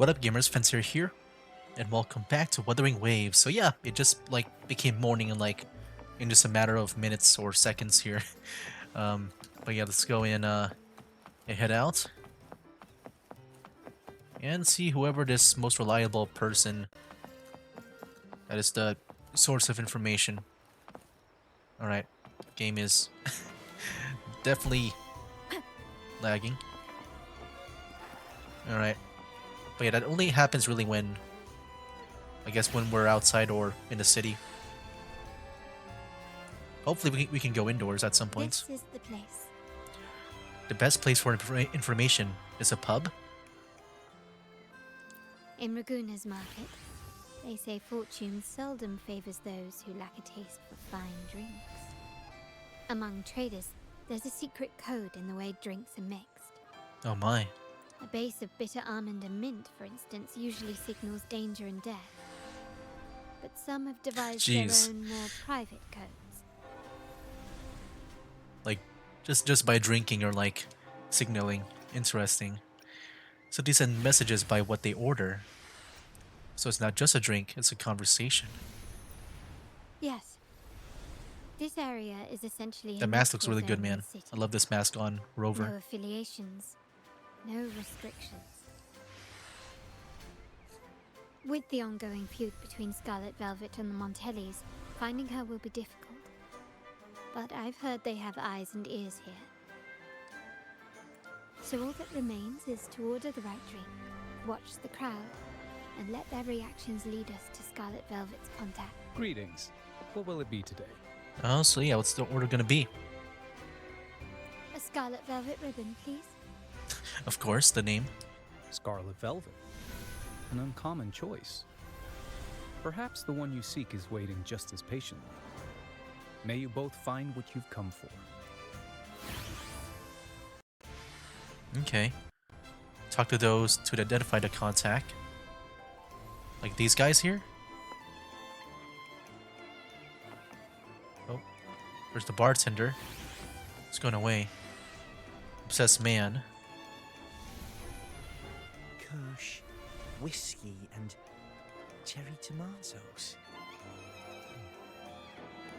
What up, gamers? Fencer here, and welcome back to Wuthering Waves. So yeah, it just became morning in just a matter of minutes or seconds here. Um, but yeah, let's go in and head out and see whoever this most reliable person that is the source of information. All right, game is definitely lagging. All right, but yeah, that only happens really when I guess when we're outside or in the city. Hopefully, we can go indoors at some points. This is the place. The best place for information is a pub. In Raguna's market, they say fortune seldom favors those who lack a taste for fine drinks. Among traders, there's a secret code in the way drinks are mixed. Oh my. A base of bitter almond and mint, for instance, usually signals danger and death. But some have devised Jeez. their own more private codes. Like, just by drinking or signaling. Interesting. So these send messages by what they order. So it's not just a drink, it's a conversation. Yes. This area is essentially The a mask looks neutral really good, zone in man. the city. I love this mask on Rover. No affiliations, no restrictions. With the ongoing feud between Scarlet Velvet and the Montellis, finding her will be difficult. But I've heard they have eyes and ears here. So all that remains is to order the right drink, watch the crowd, and let their reactions lead us to Scarlet Velvet's contact. Greetings. What will it be today? Oh, so yeah, what's the order gonna be? A Scarlet Velvet ribbon, please. Of course, the name. Scarlet Velvet. An uncommon choice. Perhaps the one you seek is waiting just as patiently. May you both find what you've come for. Okay. Talk to those to identify the contact. Like these guys here? Oh, there's the bartender. It's going away. Obsessed man. Kirsch, whiskey, and cherry tomatoes.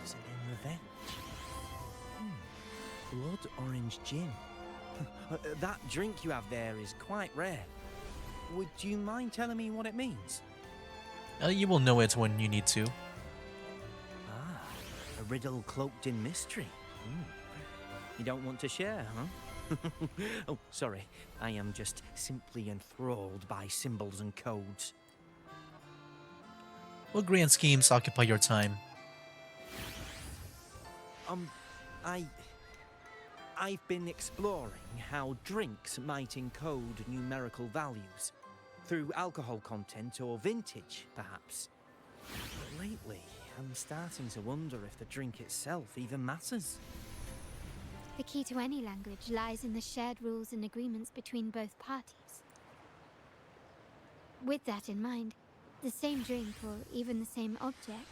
Does it mean revenge? Blood orange gin. That drink you have there is quite rare. Would you mind telling me what it means? You will know it when you need to. Ah, a riddle cloaked in mystery. You don't want to share, huh? Oh, sorry. I am just simply enthralled by symbols and codes. What grand schemes occupy your time? I've been exploring how drinks might encode numerical values through alcohol content or vintage, perhaps. But lately, I'm starting to wonder if the drink itself even matters. The key to any language lies in the shared rules and agreements between both parties. With that in mind, the same drink or even the same object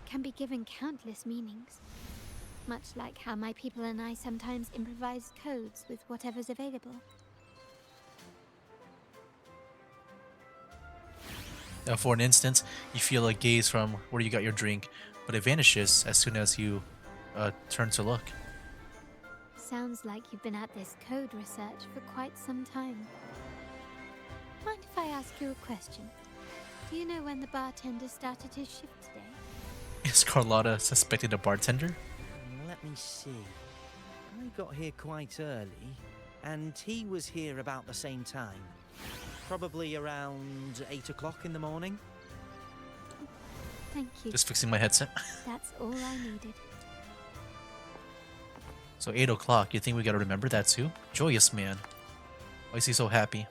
can be given countless meanings. Much like how my people and I sometimes improvise codes with whatever's available. For an instant, you feel a gaze from where you got your drink, but it vanishes as soon as you turn to look. Sounds like you've been at this code research for quite some time. Mind if I ask you a question? Do you know when the bartender started his shift today? Is Carlotta suspected a bartender? Let me see. I got here quite early, and he was here about the same time. Probably around 8 o'clock in the morning. Thank you. Just fixing my headset. That's all I needed. So 8 o'clock, you think we gotta remember that too? Joyous man. Why is he so happy?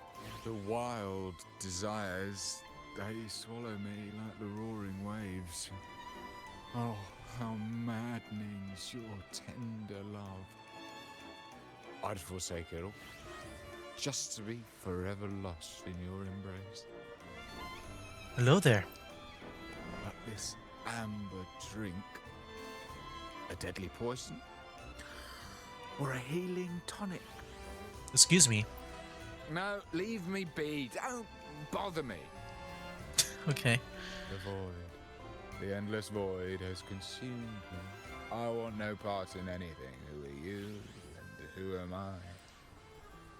The wild desires, they swallow me like the roaring waves. Oh, how maddening's your tender love. I'd forsake it all, just to be forever lost in your embrace. Hello there. But this amber drink, a deadly poison? Or a healing tonic? Excuse me. No, leave me be. Don't bother me. Okay. The void. The endless void has consumed me. I want no part in anything. Who are you? And who am I?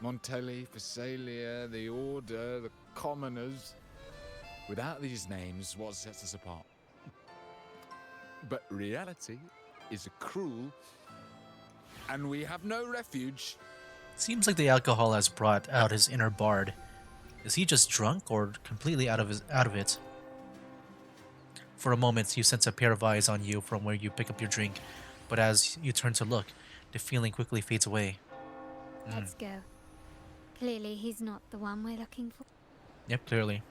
Montelli, Phasalia, the Order, the Commoners. Without these names, what sets us apart? But reality is cruel, and we have no refuge. Seems like the alcohol has brought out his inner bard. Is he just drunk or completely out of it? For a moment, you sense a pair of eyes on you from where you pick up your drink, but as you turn to look, the feeling quickly fades away. Let's go. Clearly, he's not the one we're looking for. Yep, clearly.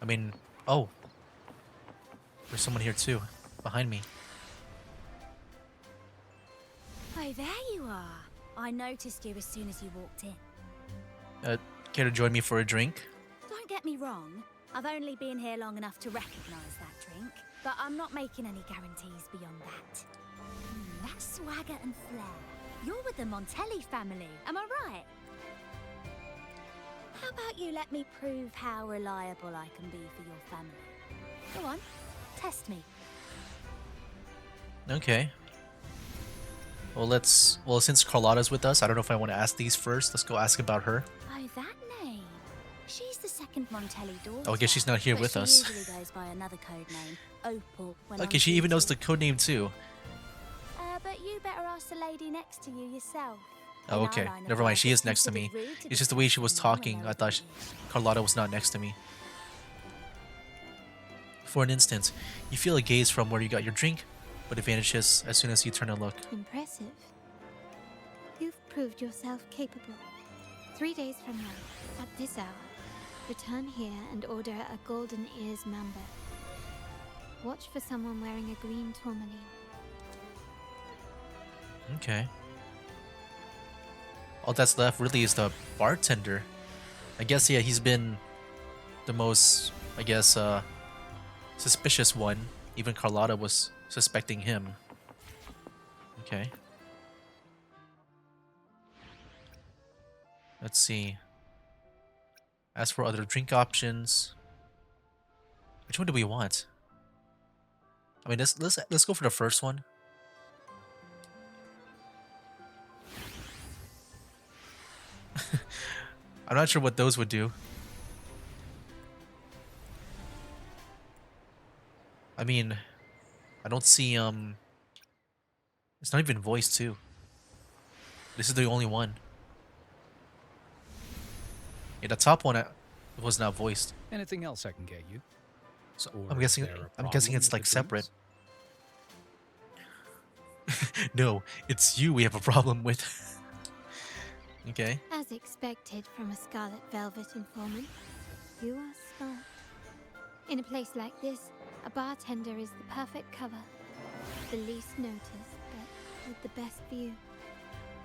I mean, oh, there's someone here too, behind me. Oh, there you are. I noticed you as soon as you walked in. Care to join me for a drink? Don't get me wrong, I've only been here long enough to recognise that drink, but I'm not making any guarantees beyond that. That swagger and flair. You're with the Montelli family, am I right? How about you let me prove how reliable I can be for your family? Go on, test me. Okay. Well, since Carlotta's with us, I don't know if I want to ask these first. Let's go ask about her. Oh, that name. She's the second Montelli daughter. Oh, I guess she's not here but with us. She usually goes by another code name, Opal. When Okay, on she even knows duty. the code name too. But you better ask the lady next to you yourself. Oh, In our okay. line of Never mind. work, She it's is next to me. considered rude to It's just the way she was discuss anyone talking. when I they're thought with Carlotta was not next to me. For an instant, you feel a gaze from where you got your drink, but it vanishes as soon as you turn to look. Impressive. You've proved yourself capable. 3 days from now, at this hour, return here and order a golden ears member. Watch for someone wearing a green tourmaline. Okay. All that's left really is the bartender. I guess, yeah, he's been the most, I guess, suspicious one. Even Carlotta was suspecting him. Okay. Let's see. As for other drink options, which one do we want? I mean, let's go for the first one. I'm not sure what those would do. I mean, I don't see, it's not even voiced too. This is the only one. Yeah, the top one was not voiced. Anything else I can get you? So Or I'm is guessing there a I'm guessing problem it's with like the separate. drinks? No, it's you we have a problem with. Okay. As expected from a Scarlet Velvet informant, you are smart. In a place like this, a bartender is the perfect cover. The least noticed, but with the best view.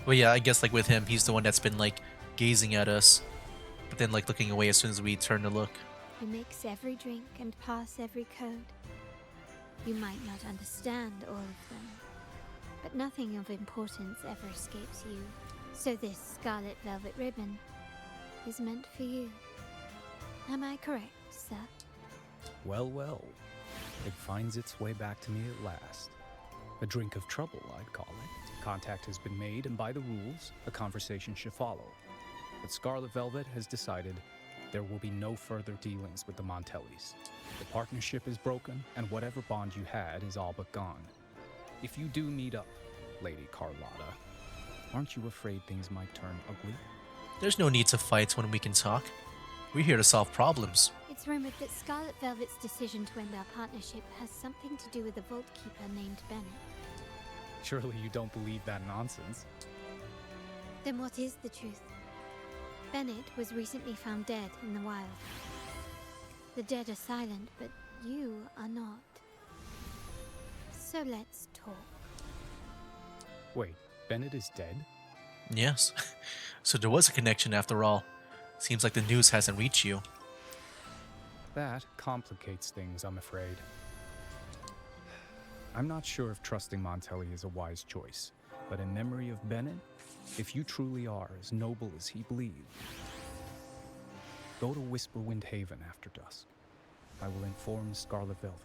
Well, yeah, I guess like with him, he's the one that's been like gazing at us, but then like looking away as soon as we turn to look. You mix every drink and pass every code. You might not understand all of them, but nothing of importance ever escapes you. So this Scarlet Velvet ribbon is meant for you. Am I correct, sir? Well, well. It finds its way back to me at last. A drink of trouble, I'd call it. Contact has been made, and by the rules, a conversation should follow. But Scarlet Velvet has decided there will be no further dealings with the Montellis. The partnership is broken, and whatever bond you had is all but gone. If you do meet up, Lady Carlotta, aren't you afraid things might turn ugly? There's no need to fight when we can talk. We're here to solve problems. It's rumored that Scarlet Velvet's decision to end our partnership has something to do with a vault keeper named Bennett. Surely you don't believe that nonsense. Then what is the truth? Bennett was recently found dead in the wild. The dead are silent, but you are not. So let's talk. Wait, Bennett is dead? Yes. So there was a connection after all. Seems like the news hasn't reached you. That complicates things, I'm afraid. I'm not sure if trusting Montelli is a wise choice, but in memory of Bennett, If you truly are as noble as he believed, go to Whisperwind Haven after dusk. I will inform Scarlet Velvet.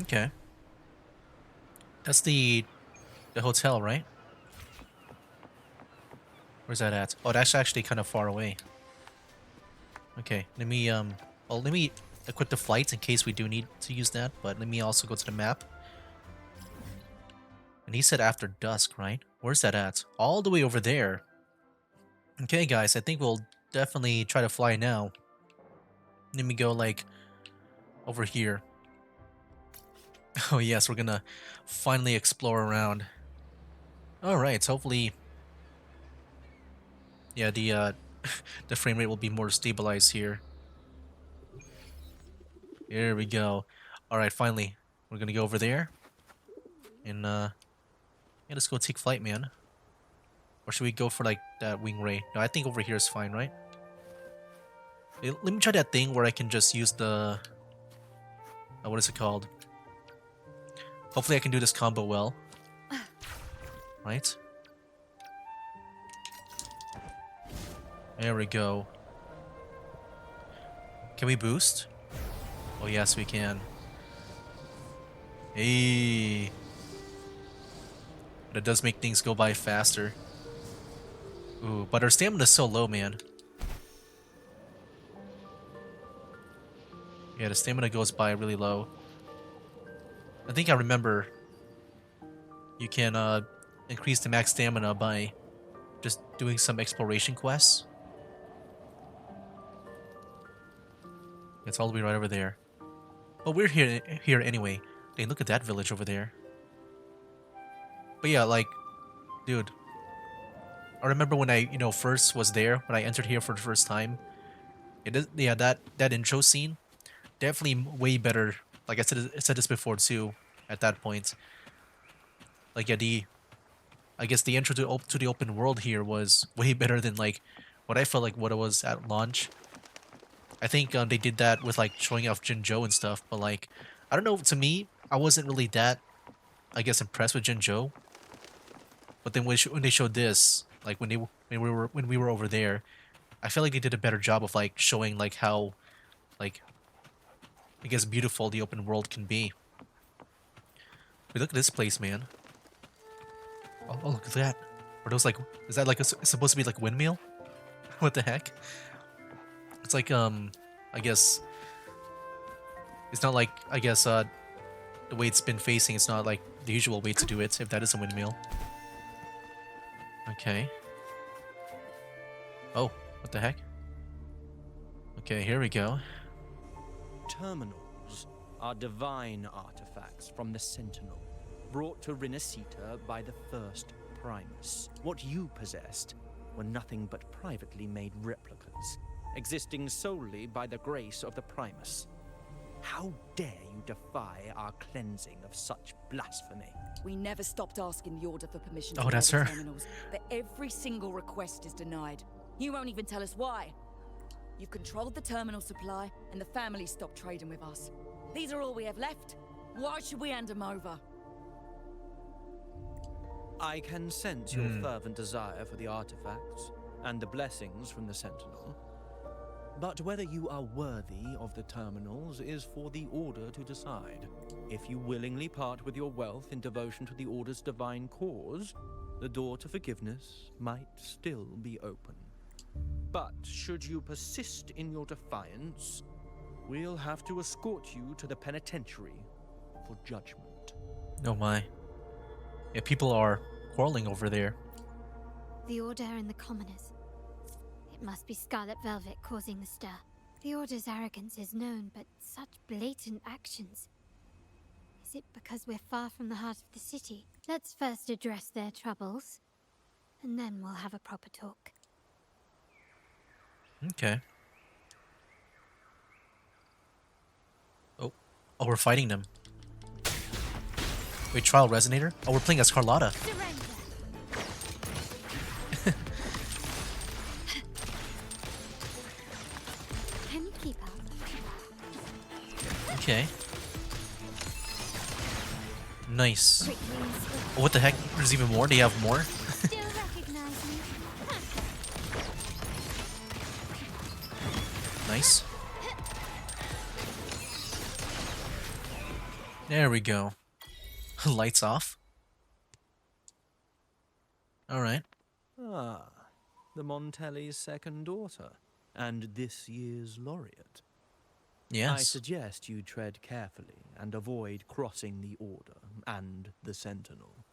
Okay. That's the hotel, right? Where's that at? Oh, that's actually kind of far away. Okay, let me well, let me equip the flights in case we do need to use that, but let me also go to the map. And he said after dusk, right? Where's that at? All the way over there. Okay, guys, I think we'll definitely try to fly now. Let me go, like, over here. Oh, yes, we're gonna finally explore around. Alright, hopefully... Yeah, the the frame rate will be more stabilized here. Here we go. Alright, finally. We're gonna go over there. And, yeah, let's go take flight, man. Or should we go for, like, that wing ray? No, I think over here is fine, right? Let me try that thing where I can just use the... what is it called? Hopefully I can do this combo well. Right? There we go. Can we boost? Oh, yes, we can. Hey. But it does make things go by faster. Ooh, but our stamina is so low, man. Yeah, the stamina goes by really low. I think I remember you can increase the max stamina by just doing some exploration quests. It's all the way right over there. But we're here anyway. Hey, look at that village over there. But yeah, like, dude, I remember when I, first was there, when I entered here for the first time. It is, yeah, that intro scene, definitely way better. Like I said this before too. At that point, like, yeah, I guess the intro to the open world here was way better than, like, what I felt like what it was at launch. I think they did that with, like, showing off Jinzhou and stuff, but, like, I don't know. To me, I wasn't really that, I guess, impressed with Jinzhou. But then when they showed this, like, when we were over there, I feel like they did a better job of, like, showing, like, how, like, I guess, beautiful the open world can be. Wait, look at this place, man. Oh, look at that. Are those, like, is that, like, supposed to be, like, windmill? What the heck? It's like, I guess, it's not like, I guess, the way it's been facing, it's not like the usual way to do it, if that is a windmill. Okay. Oh, what the heck? Okay, here we go. Terminals are divine artifacts from the Sentinel, brought to Rinascita by the first Primus. What you possessed were nothing but privately made replicas, existing solely by the grace of the Primus. How dare you defy our cleansing of such blasphemy? We never stopped asking the Order for permission to Oh, that's build her. the terminals, but every single request is denied. You won't even tell us why. You've controlled the terminal supply, and the family stopped trading with us. These are all we have left. Why should we hand them over? I can sense your fervent desire for the artifacts and the blessings from the Sentinel. But whether you are worthy of the terminals is for the Order to decide. If you willingly part with your wealth in devotion to the Order's divine cause, the door to forgiveness might still be open. But should you persist in your defiance, we'll have to escort you to the penitentiary for judgment. Oh my. Yeah, people are quarreling over there. The Order and the commoners. It must be Scarlet Velvet causing the stir. The Order's arrogance is known, but such blatant actions. Is it because we're far from the heart of the city? Let's first address their troubles, and then we'll have a proper talk. Okay. Oh, we're fighting them. Wait, Trial Resonator? Oh, we're playing as Carlotta. Surrender! Can you keep up? Okay. Nice. Quickly and swiftly. Oh, what the heck? There's even more? Do you have more? Still recognize Nice. There we go. Lights off. Alright. Ah, the Montelli's second daughter, and this year's laureate. I Yes. suggest you tread carefully and avoid crossing the Order and the Sentinel.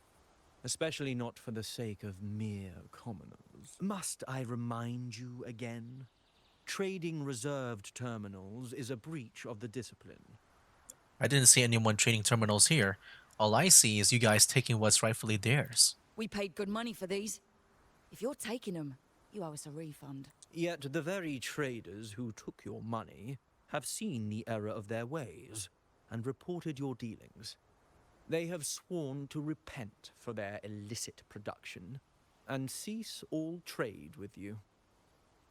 Especially not for the sake of mere commoners. Must I remind you again? Trading reserved terminals is a breach of the discipline. I didn't see anyone trading terminals here. All I see is you guys taking what's rightfully theirs. We paid good money for these. If you're taking them, you owe us a refund. Yet the very traders who took your money have seen the error of their ways and reported your dealings. They have sworn to repent for their illicit production and cease all trade with you.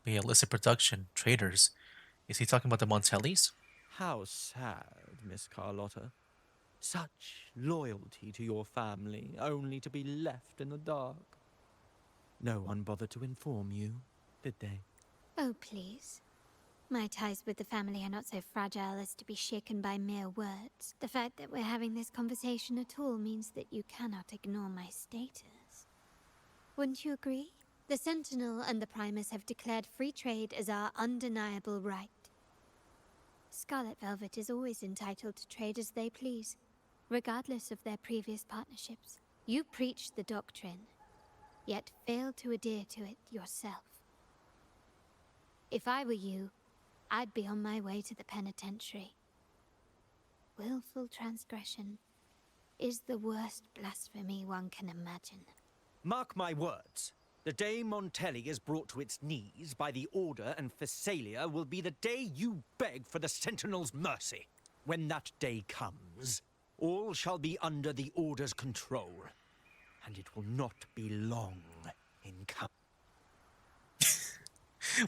The illicit production, traders. Is he talking about the Montellis? How sad, Miss Carlotta. Such loyalty to your family, only to be left in the dark. No one bothered to inform you, did they? Oh, please. My ties with the family are not so fragile as to be shaken by mere words. The fact that we're having this conversation at all means that you cannot ignore my status. Wouldn't you agree? The Sentinel and the Primus have declared free trade as our undeniable right. Scarlet Velvet is always entitled to trade as they please, regardless of their previous partnerships. You preach the doctrine, yet fail to adhere to it yourself. If I were you, I'd be on my way to the penitentiary. Willful transgression is the worst blasphemy one can imagine. Mark my words. The day Montelli is brought to its knees by the Order and Phasalia will be the day you beg for the Sentinel's mercy. When that day comes, all shall be under the Order's control, and it will not be long in coming.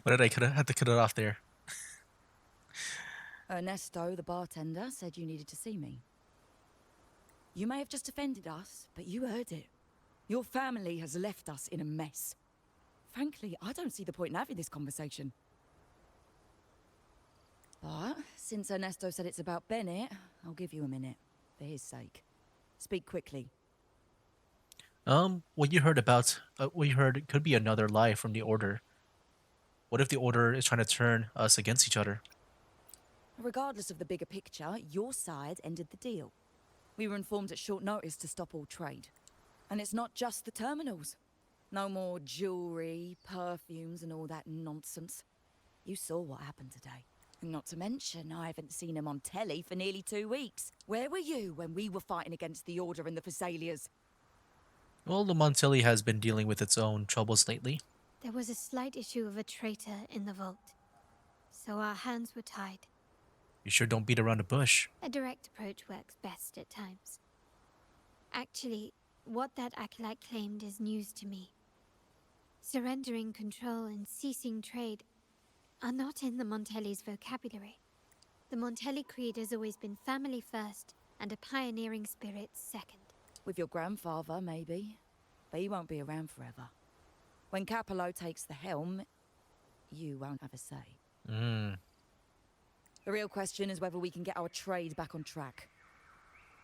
What did I had to cut it off there? Ernesto, the bartender, said you needed to see me. You may have just offended us, but you heard it. Your family has left us in a mess. Frankly, I don't see the point in having this conversation. But since Ernesto said it's about Bennett, I'll give you a minute, for his sake. Speak quickly. What you heard about, what you heard could be another lie from the Order. What if the Order is trying to turn us against each other? Regardless of the bigger picture, your side ended the deal. We were informed at short notice to stop all trade. And it's not just the terminals. No more jewelry, perfumes, and all that nonsense. You saw what happened today. Not to mention, I haven't seen a Montelli for nearly 2 weeks. Where were you when we were fighting against the Order and the Phasalias? Well, the Montelli has been dealing with its own troubles lately. There was a slight issue of a traitor in the vault, so our hands were tied. You sure don't beat around the bush. A direct approach works best at times. Actually, what that acolyte claimed is news to me. Surrendering control and ceasing trade are not in the Montelli's vocabulary. The Montelli creed has always been family first and a pioneering spirit second. With your grandfather, maybe. But he won't be around forever. When Capello takes the helm, you won't have a say. The real question is whether we can get our trade back on track.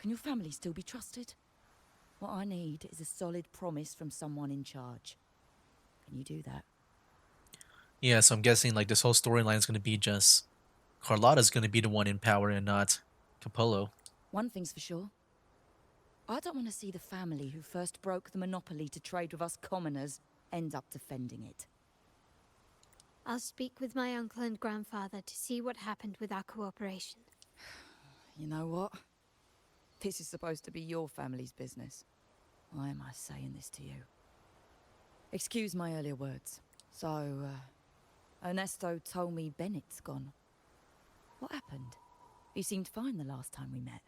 Can your family still be trusted? What I need is a solid promise from someone in charge. Can you do that? Yeah, so I'm guessing like this whole storyline is going to be just Carlotta's going to be the one in power and not Capello. One thing's for sure. I don't want to see the family who first broke the monopoly to trade with us commoners end up defending it. I'll speak with my uncle and grandfather to see what happened with our cooperation. You know what? This is supposed to be your family's business. Why am I saying this to you? Excuse my earlier words. So, Ernesto told me Bennett's gone. What happened? He seemed fine the last time we met.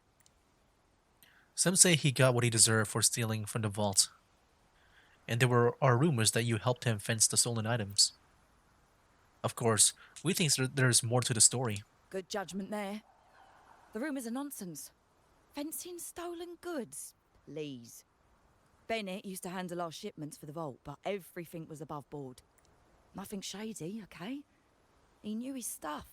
Some say he got what he deserved for stealing from the vault. And there are rumors that you helped him fence the stolen items. Of course, we think there's more to the story. Good judgment there. The rumors are nonsense. Fencing stolen goods? Please. Bennett used to handle our shipments for the vault, but everything was above board. Nothing shady, okay? He knew his stuff.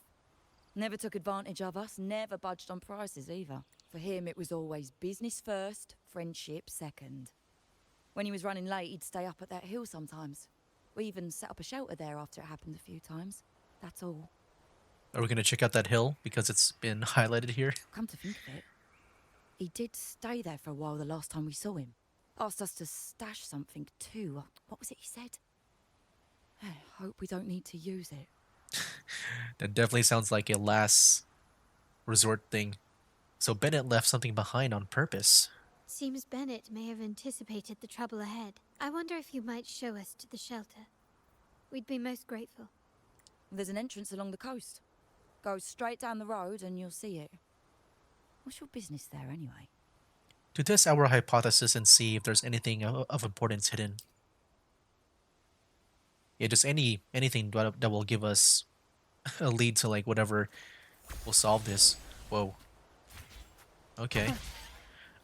Never took advantage of us, never budged on prices either. For him, it was always business first, friendship second. When he was running late, he'd stay up at that hill sometimes. We even set up a shelter there after it happened a few times. That's all. Are we gonna check out that hill because it's been highlighted here? Come to think of it, he did stay there for a while the last time we saw him. Asked us to stash something too. What was it he said? Hope we don't need to use it. That definitely sounds like a last resort thing. So Bennett left something behind on purpose. Seems Bennett may have anticipated the trouble ahead. I wonder if you might show us to the shelter. We'd be most grateful. There's an entrance along the coast. Go straight down the road and you'll see it. What's your business there anyway? To test our hypothesis and see if there's anything of importance hidden. Yeah, just anything that will give us a lead to like whatever will solve this. Whoa. Okay.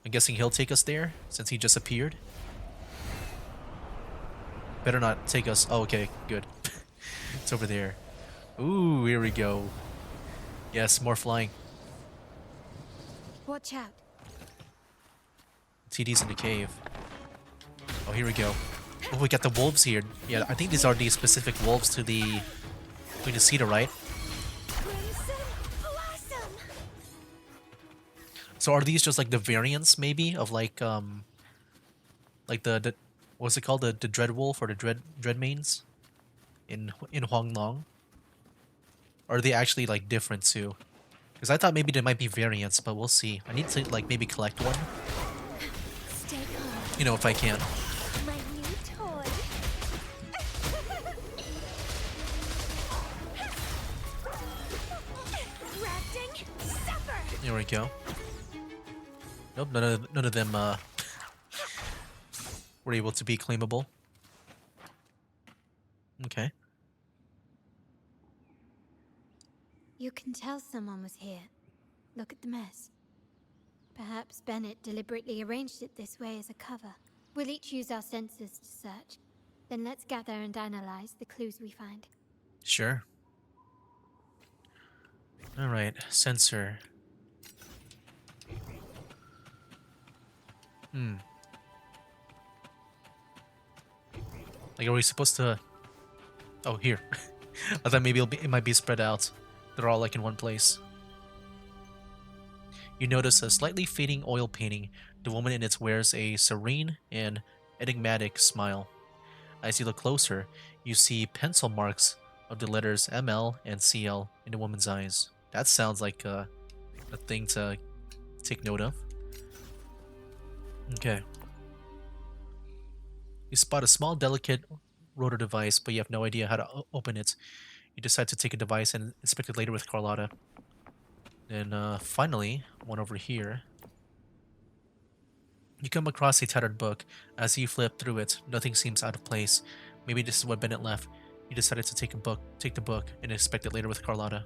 I'm guessing he'll take us there since he just appeared. Better not take us. Oh, okay, good. It's over there. Ooh, here we go. Yes, more flying. Watch out. TD's in the cave. Oh, here we go. Oh, we got the wolves here. Yeah, I think these are the specific wolves to the Queen of Cedar, right? So are these just like the variants, maybe, of like the what's it called, the Dread Wolf or the Dreadmanes in Huanglong? Or are they actually like different too? Because I thought maybe there might be variants, but we'll see. I need to like maybe collect one. Stay calm. You know, if I can. My new toy. Grafting, suffer. Here we go. Nope, none of them were able to be claimable. Okay. You can tell someone was here. Look at the mess. Perhaps Bennett deliberately arranged it this way as a cover. We'll each use our senses to search. Then let's gather and analyze the clues we find. Sure. Alright, sensor. Like, are we supposed to... Oh, here. I thought maybe it might be spread out. They're all like in one place. You notice a slightly fading oil painting. The woman in it wears a serene and enigmatic smile. As you look closer, you see pencil marks of the letters ML and CL in the woman's eyes. That sounds like a thing to take note of. Okay. You spot a small, delicate rotor device, but you have no idea how to open it. You decide to take a device and inspect it later with Carlotta. Then finally, one over here. You come across a tattered book. As you flip through it, nothing seems out of place. Maybe this is what Bennett left. You decided to take the book, and inspect it later with Carlotta.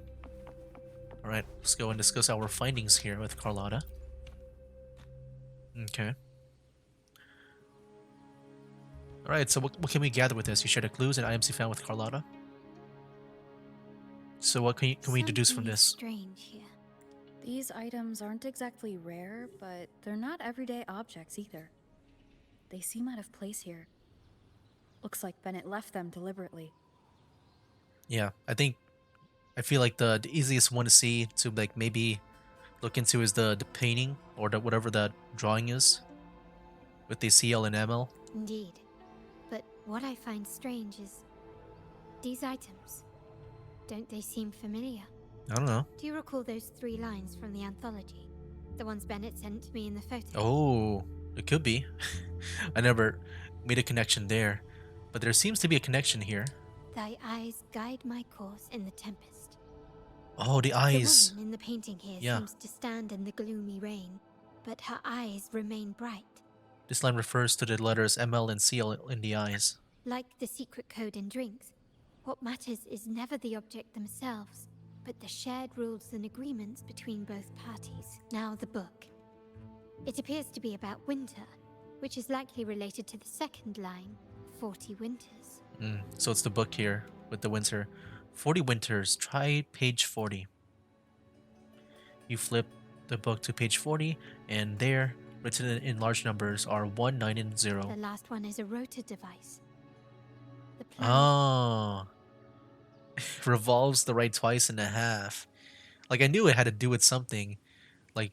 Alright, let's go and discuss our findings here with Carlotta. Okay. Alright, so what can we gather with this? You share the clues and items you found with Carlotta. So what can we deduce from Something this? strange here. These items aren't exactly rare, but they're not everyday objects either. They seem out of place here. Looks like Bennett left them deliberately. Yeah, I feel like the easiest one to see, to like maybe look into, is the painting or the whatever that drawing is with the CL and ML. Indeed. But what I find strange is these items. Don't they seem familiar? I don't know. Do you recall those 3 lines from the anthology? The ones Bennett sent me in the photo? Oh, it could be. I never made a connection there, but there seems to be a connection here. Thy eyes guide my course in the tempest. Oh, the eyes. The woman in the painting here Yeah. seems to stand in the gloomy rain, but her eyes remain bright. This line refers to the letters ML and CL in the eyes. Like the secret code in drinks, what matters is never the object themselves, but the shared rules and agreements between both parties. Now the book. It appears to be about winter, which is likely related to the second line, 40 winters. So it's the book here with the winter. 40 winters. Try page 40. You flip the book to page 40, and there, written in large numbers, are 1, 9, and 0. The last one is a rotor device. The planet. Oh. Revolves the right twice and a half. Like, I knew it had to do with something. Like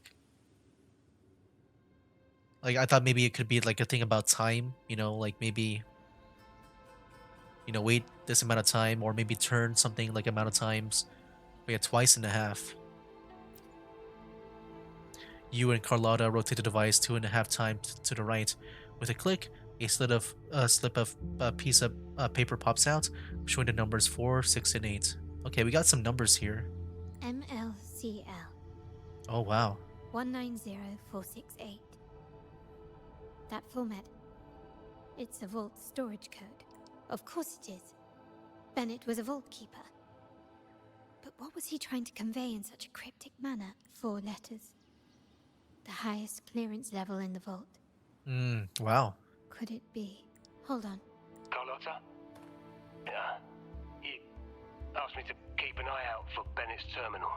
I thought maybe it could be like a thing about time, like maybe, wait this amount of time, or maybe turn something like amount of times. But yeah, twice and a half. You and Carlotta rotate the device 2.5 times to the right. With a click, a slip of piece of paper pops out, showing the numbers 4, 6, and 8. Okay, we got some numbers here. MLCL Oh wow. 190468. That format. It's a vault storage code. Of course it is. Bennett was a vault keeper. But what was he trying to convey in such a cryptic manner? 4 letters. The highest clearance level in the vault. Wow. Could it be? Hold on. Carlotta? Yeah. You asked me to keep an eye out for Bennett's terminal.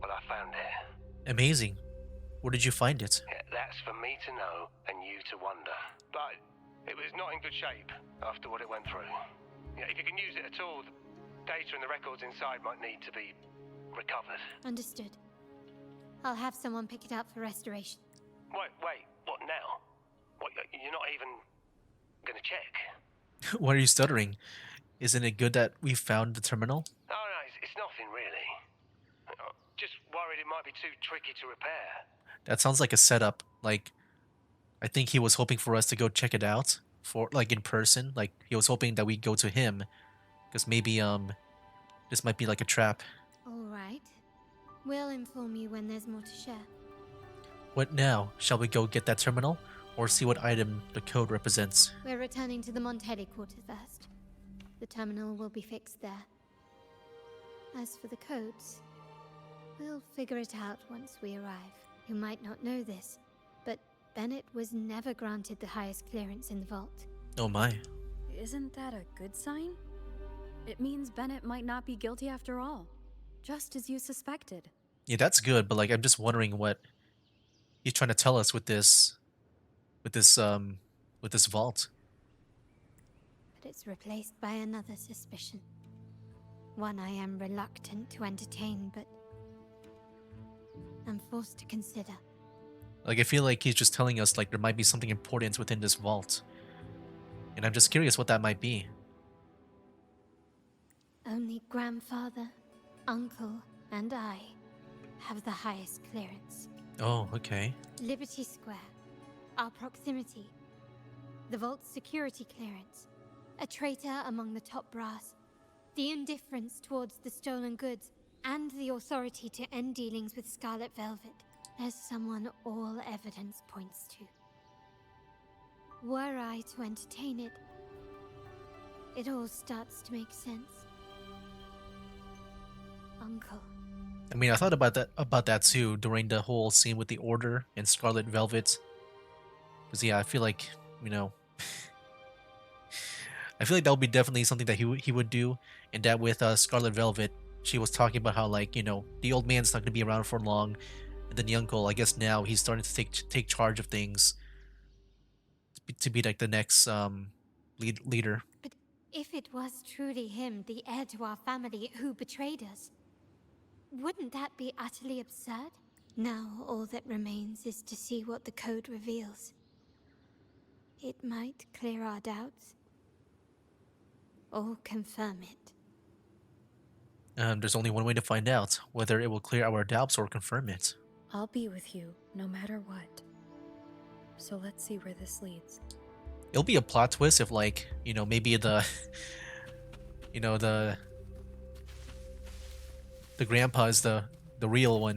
Well, I found it. Amazing. Where did you find it? Yeah, that's for me to know and you to wonder. But it was not in good shape after what it went through. Yeah, if you can use it at all, the data and the records inside might need to be recovered. Understood. I'll have someone pick it up for restoration. Wait, what now? What, you're not even gonna check? Why are you stuttering? Isn't it good that we found the terminal? Oh, no, it's nothing really. Just worried it might be too tricky to repair. That sounds like a setup. Like, I think he was hoping for us to go check it out for like in person. Like he was hoping that we go to him, because maybe this might be like a trap. All right. We'll inform you when there's more to share. What now? Shall we go get that terminal, or see what item the code represents? We're returning to the Montelli quarter first. The terminal will be fixed there. As for the codes, we'll figure it out once we arrive. You might not know this, but Bennett was never granted the highest clearance in the vault. Oh my. Isn't that a good sign? It means Bennett might not be guilty after all, just as you suspected. Yeah, that's good, but like I'm just wondering what he's trying to tell us with this vault. But it's replaced by another suspicion. One I am reluctant to entertain, but I'm forced to consider. Like I feel like he's just telling us like there might be something important within this vault. And I'm just curious what that might be. Only grandfather, uncle, and I have the highest clearance. Oh, okay. Liberty Square, our proximity, the vault's security clearance, a traitor among the top brass, the indifference towards the stolen goods, and the authority to end dealings with Scarlet Velvet. There's someone all evidence points to. Were I to entertain it, it all starts to make sense. Uncle. I mean, I thought about that too during the whole scene with the Order and Scarlet Velvet. Because yeah, I feel like, I feel like that would be definitely something that he would do. And that with Scarlet Velvet, she was talking about how like, the old man's not going to be around for long. And then the uncle, I guess now he's starting to take charge of things to be like the next leader. But if it was truly him, the heir to our family, who betrayed us, wouldn't that be utterly absurd? Now all that remains is to see what the code reveals. It might clear our doubts, or confirm it. There's only one way to find out, whether it will clear our doubts or confirm it. I'll be with you, no matter what. So let's see where this leads. It'll be a plot twist if like, maybe the the grandpa is the real one.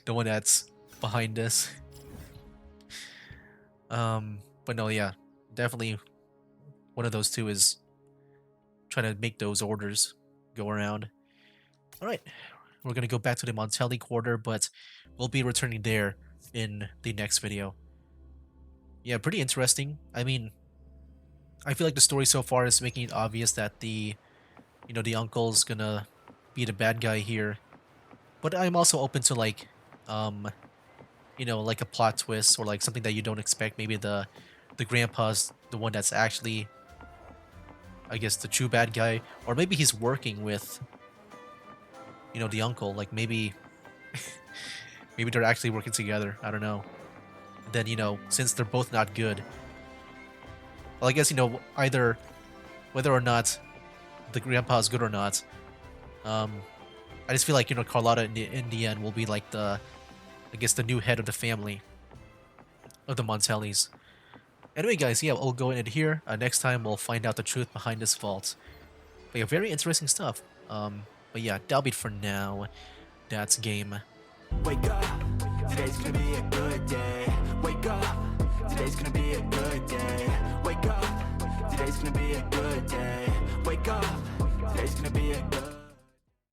The one that's behind this. But no, yeah, definitely one of those two is trying to make those orders go around. All right, we're gonna go back to the Montelli quarter, but we'll be returning there in the next video. Yeah, pretty interesting. I mean, I feel like the story so far is making it obvious that the uncle's gonna be the bad guy here. But I'm also open to like, you know, like a plot twist or like something that you don't expect. Maybe the grandpa's the one that's actually, I guess, the true bad guy, or maybe he's working with, you know, the uncle. Like maybe maybe they're actually working together. I don't know. Then, you know, since they're both not good, well, I guess, you know, either whether or not the grandpa is good or not, I just feel like, you know, Carlotta in the end will be like the, I guess, the new head of the family of the Montellis. Anyway, guys, yeah, we'll go in here. Next time, we'll find out the truth behind this vault. But yeah, very interesting stuff. But yeah, that'll be it for now. That's game. Wake up, today's gonna be a good day. Wake up, today's gonna be a good day. Wake up, today's gonna be a good day. Wake up, today's gonna be a good